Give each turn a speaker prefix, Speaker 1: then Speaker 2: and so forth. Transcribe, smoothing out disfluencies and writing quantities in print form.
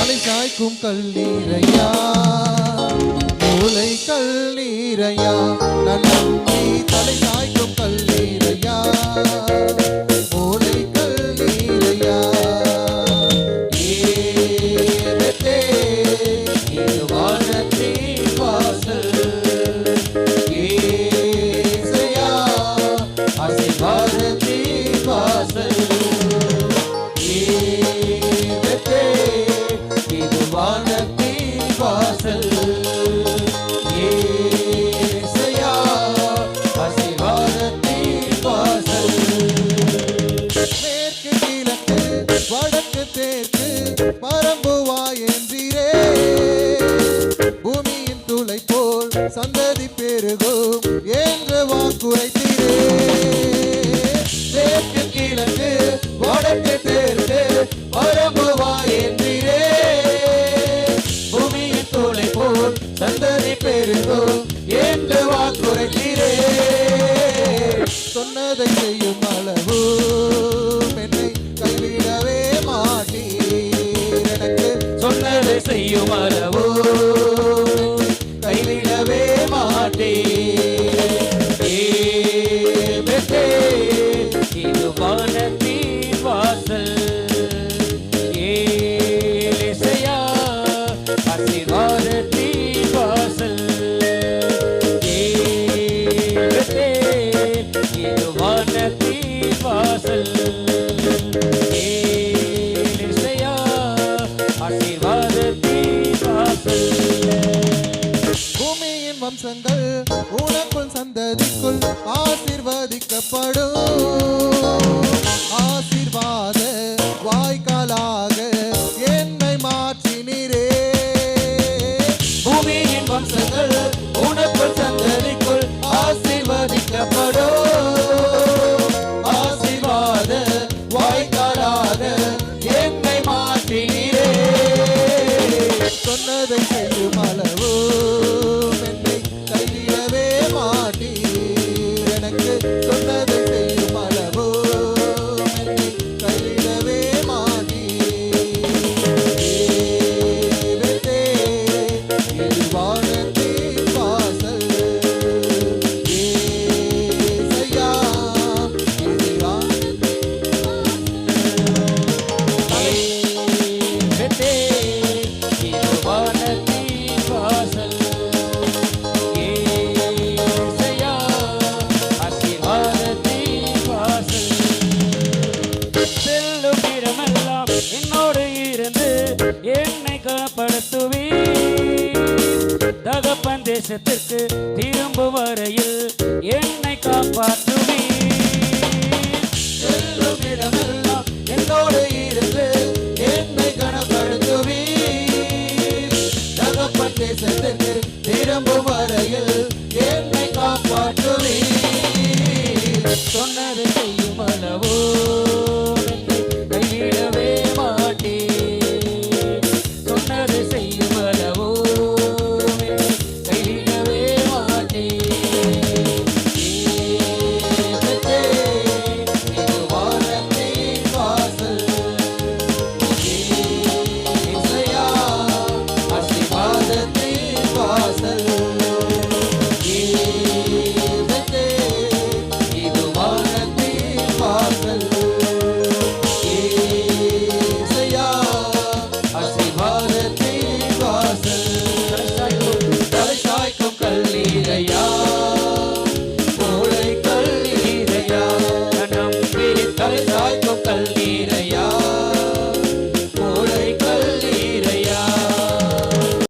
Speaker 1: தலை சாய்க்கும் கல்லீரையா, மூளை கல்லீரையா, நான் நம்பி தலை சாய்க்கும் கல்லீரையா, மூளை கல்லீரையா. ஏதே இது வானத்தின் வாசல், ஏசையா ஆசீர்வாதத்தின் வாசல். இது வானத்தின் வாசல், ஏசையா ஆசீர்வாதத்தின் வாசல். மேற்கு கிழக்கு வடக்கு தெற்கு பரம்புவாய் என்றீரே, பூமியின் துளை போல் சந்ததி பெருகும் என்று வாக்குரைத்தீரே. மேற்கு கிழக்கு வடக்கு தெற்கு பரம்புவாய் என்றீரே, பூமியின் துளை போல் சந்ததி பெருகும் என்று வாக்குரைத்தீரே. சொன்னதை செய்யும் அளவு என்னை கைவிடவே மாட்டீர், எனக்கு சொன்னதை செய்யும் அளவு கைவிடவே மாட்டீர்.
Speaker 2: இது வானத்தின் வாசல், ஏசையா ஆசீர்வாதத்தின் வாசல். இது வானத்தின் வாசல், ஏசையா ஆசீர்வாதத்தின் வாசல்.
Speaker 1: பூமியின் வம்சங்கள் உனக்குள் சந்ததிக்குள் ஆசீர்வதிக்கப்படும், ஆசீர்வாத வாய்க்காலாக என்னை மாற்றினீரே. பூமியின் வம்சங்கள் உனக்குள் சந்ததிக்குள் ஆசீர்வதிக்கப்படும், ஆசீர்வாத வாய்க்காலாக என்னை மாற்றினீரே. சொன்னதை செய்யும் அளவு என்னை கைவிடவே மாட்டீர், எனக்கு சொன்னதை செய்யும் அளவு என்னை கைவிடவே மாட்டீர். இது வானத்தின் வாசல், ஏசையா இது
Speaker 2: வானத்தின் வாசல், ஏசையா ஆசீர்வாதத்தின் வாசல். செல்லும் இடமெல்லாம் என்னோடு இருந்து என்னை காப்பாற்றுவீர், தகப்பன் தேசத்திற்கு திரும்பும் வரையில் என்னை காப்பாற்றுவீர்.
Speaker 1: செல்லும் இடமெல்லாம் என்னோடு இருந்து என்னை கனப்படுத்துவீர், தகப்பன் தேசத்திற்கு திரும்பும்